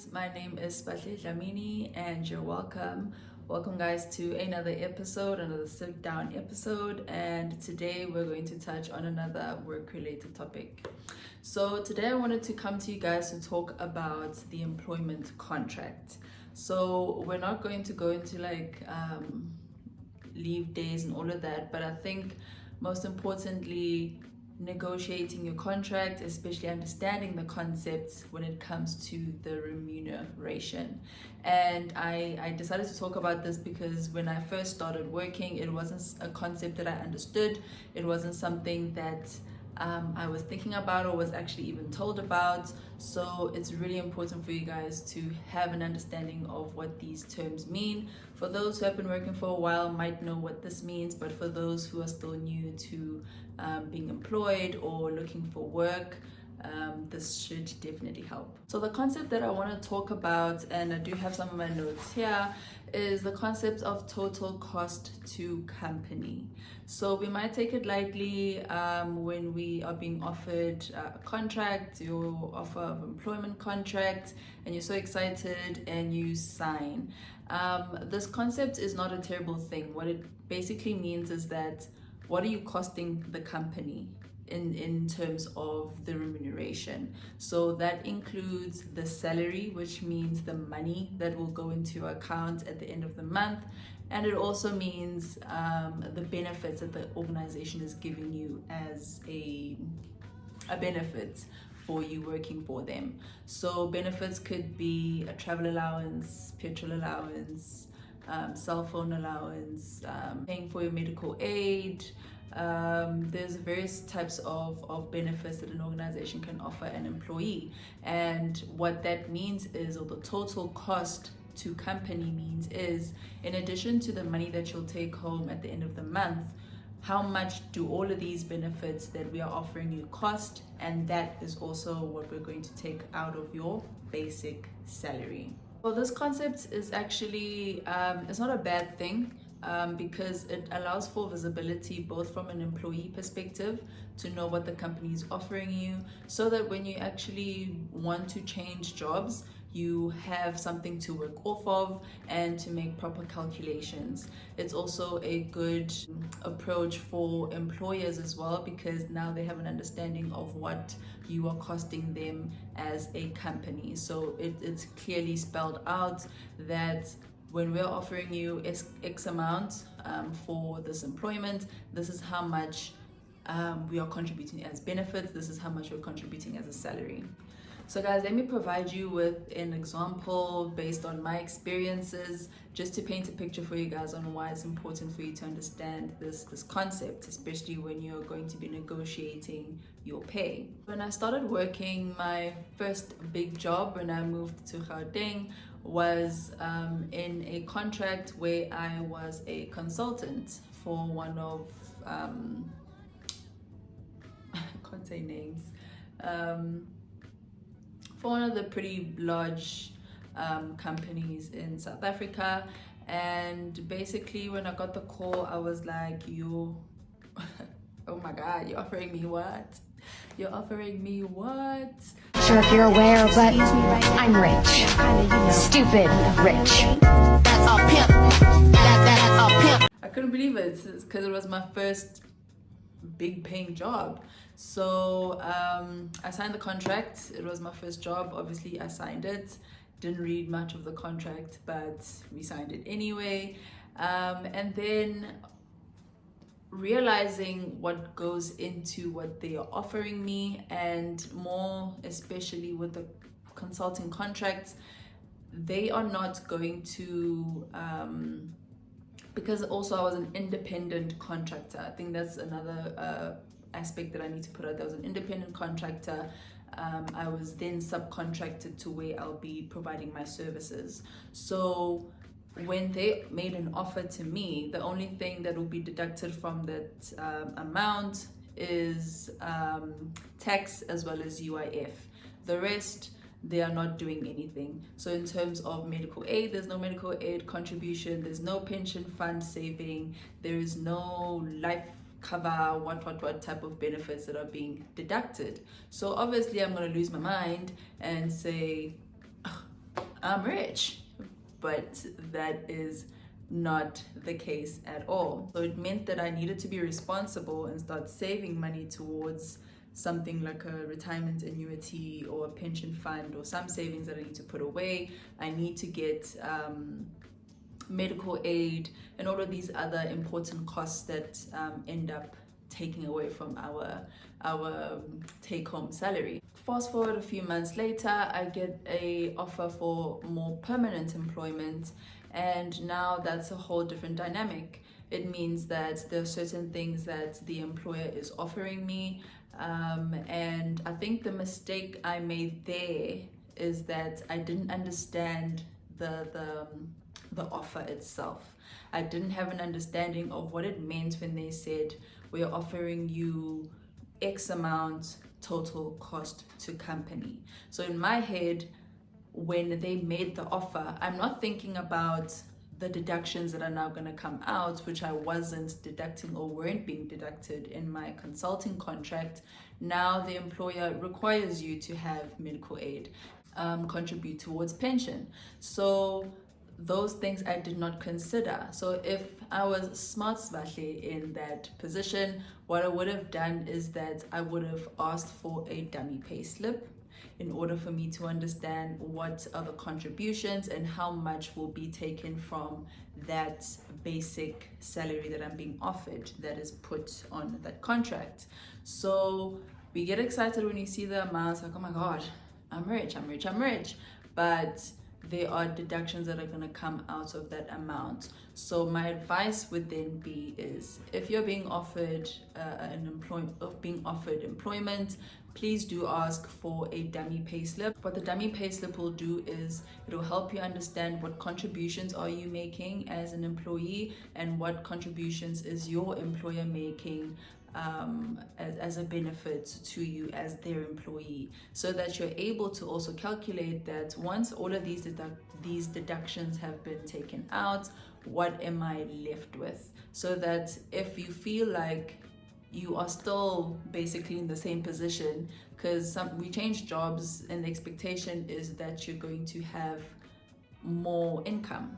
My name is Batle Dlamini and you're welcome. Welcome guys to another episode, another sit down episode, and today we're going to touch on another work related topic. So today I wanted to come to you guys to talk about the employment contract. So we're not going to go into leave days and all of that, but I think most importantly, negotiating your contract, especially understanding the concepts when it comes to the remuneration. And I decided to talk about this because when I first started working, it wasn't a concept that I understood. It wasn't something that I was thinking about or was actually even told about. So it's really important for you guys to have an understanding of what these terms mean. For those who have been working for a while might know what this means, but for those who are still new to being employed or looking for work, this should definitely help. So the concept that I want to talk about, and I do have some of my notes here, is the concept of total cost to company. So we might take it lightly when we are being offered a contract, your offer of employment contract, and you're so excited and you sign. This concept is not a terrible thing. What it basically means is that what are you costing the company in terms of the remuneration? So that includes the salary, which means the money that will go into your account at the end of the month, and it also means the benefits that the organization is giving you as a benefit for you working for them. So benefits could be a travel allowance, petrol allowance, cell phone allowance, paying for your medical aid. There's various types of benefits that an organization can offer an employee, and what that means is, or the total cost to company means, is in addition to the money that you'll take home at the end of the month, how much do all of these benefits that we are offering you cost? And that is also what we're going to take out of your basic salary. Well, this concept is actually, it's not a bad thing because it allows for visibility both from an employee perspective to know what the company is offering you, so that when you actually want to change jobs, you have something to work off of and to make proper calculations. It's also a good approach for employers as well, because now they have an understanding of what you are costing them as a company. So it's clearly spelled out that when we're offering you X amount for this employment, this is how much we are contributing as benefits, this is how much we're contributing as a salary. So guys, let me provide you with an example based on my experiences, just to paint a picture for you guys on why it's important for you to understand this concept, especially when you're going to be negotiating your pay. When I started working, my first big job when I moved to Gauteng was in a contract where I was a consultant for one of, I can't say names, for one of the pretty large companies in South Africa. And basically when I got the call, I was like, oh my God, you're offering me what? You're offering me what? Sure if you're aware, but I'm rich. Stupid rich. That's all pimp. That's all pimp. I couldn't believe it because it was my first big paying job. So I signed the contract. It was my first job. Obviously I signed it, didn't read much of the contract, but we signed it anyway. And then realizing what goes into what they are offering me, and more especially with the consulting contracts, they are not going to because also I was an independent contractor. I think that's another aspect that I need to put out there. I was an independent contractor. I was then subcontracted to where I'll be providing my services. So when they made an offer to me, the only thing that will be deducted from that amount is tax as well as UIF. The rest, they are not doing anything. So in terms of medical aid, there's no medical aid contribution, there's no pension fund saving, there is no life cover, what type of benefits that are being deducted. So obviously I'm going to lose my mind and say, I'm rich. But that is not the case at all. So it meant that I needed to be responsible and start saving money towards something like a retirement annuity or a pension fund or some savings that I need to put away. I need to get medical aid and all of these other important costs that end up taking away from our take-home salary. Fast forward a few months later, I get a offer for more permanent employment, and now that's a whole different dynamic. It means that there are certain things that the employer is offering me, and I think the mistake I made there is that I didn't understand the offer itself. I didn't have an understanding of what it meant when they said we're offering you X amount total cost to company. So in my head, when they made the offer, I'm not thinking about the deductions that are now going to come out, which I wasn't deducting or weren't being deducted in my consulting contract. Now the employer requires you to have medical aid, contribute towards pension. So those things I did not consider. So if I was smart in that position, what I would have done is that I would have asked for a dummy pay slip in order for me to understand what are the contributions and how much will be taken from that basic salary that I'm being offered, that is put on that contract. So we get excited when you see the amounts, like, oh my God, I'm rich. But there are deductions that are going to come out of that amount. So my advice would then be is, if you're being offered employment, please do ask for a dummy payslip. What the dummy payslip will do is it will help you understand what contributions are you making as an employee and what contributions is your employer making as a benefit to you as their employee, so that you're able to also calculate that once all of these deductions have been taken out, what am I left with? So that if you feel like you are still basically in the same position, because we change jobs and the expectation is that you're going to have more income,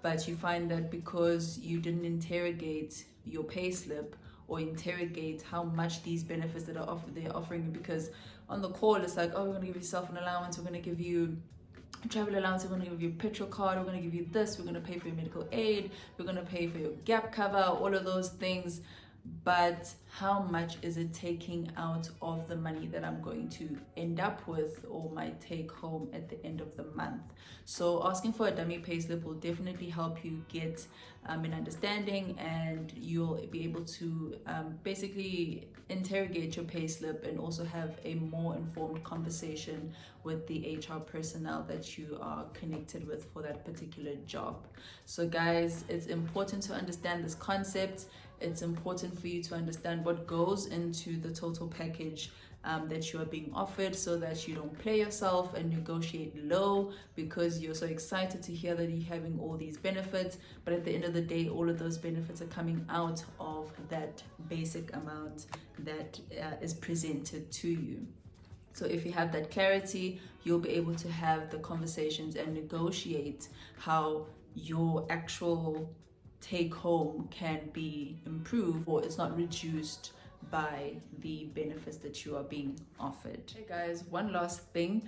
but you find that because you didn't interrogate your payslip or interrogate how much these benefits that they're offering you, because on the call it's like, oh, we're going to give you self an allowance, we're going to give you travel allowance, we're going to give you a petrol card, we're going to give you this, we're going to pay for your medical aid, we're going to pay for your gap cover, all of those things. But how much is it taking out of the money that I'm going to end up with or my take home at the end of the month? So asking for a dummy payslip will definitely help you get an understanding, and you'll be able to basically interrogate your payslip and also have a more informed conversation with the HR personnel that you are connected with for that particular job. So guys, it's important to understand this concept. It's important for you to understand what goes into the total package that you are being offered, so that you don't play yourself and negotiate low because you're so excited to hear that you're having all these benefits, but at the end of the day, all of those benefits are coming out of that basic amount that is presented to you. So if you have that clarity, you'll be able to have the conversations and negotiate how your actual take home can be improved, or it's not reduced by the benefits that you are being offered. Hey guys, one last thing.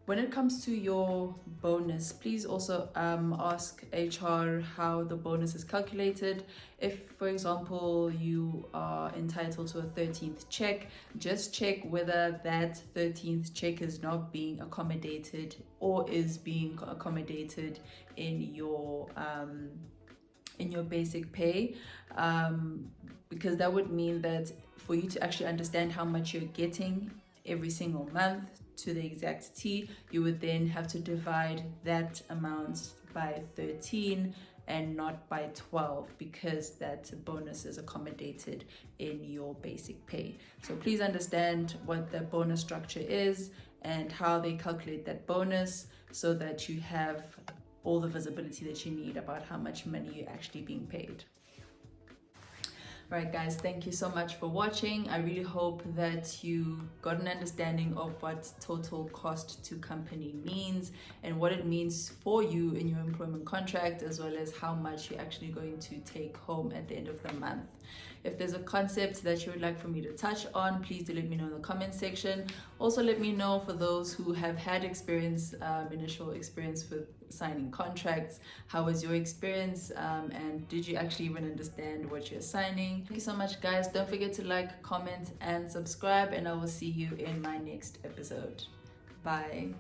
When it comes to your bonus, please also ask HR how the bonus is calculated. If, for example, you are entitled to a 13th check, just check whether that 13th check is not being accommodated or is being accommodated in your basic pay, because that would mean that for you to actually understand how much you're getting every single month to the exact T, you would then have to divide that amount by 13 and not by 12, because that bonus is accommodated in your basic pay. So please understand what the bonus structure is and how they calculate that bonus, so that you have all the visibility that you need about how much money you're actually being paid. Alright guys, thank you so much for watching. I really hope that you got an understanding of what total cost to company means and what it means for you in your employment contract, as well as how much you're actually going to take home at the end of the month. If there's a concept that you would like for me to touch on, please do let me know in the comment section. Also let me know for those who have had experience, initial experience with signing contracts, how was your experience, and did you actually even understand what you're signing? Thank you so much guys. Don't forget to like, comment and subscribe, and I will see you in my next episode. Bye.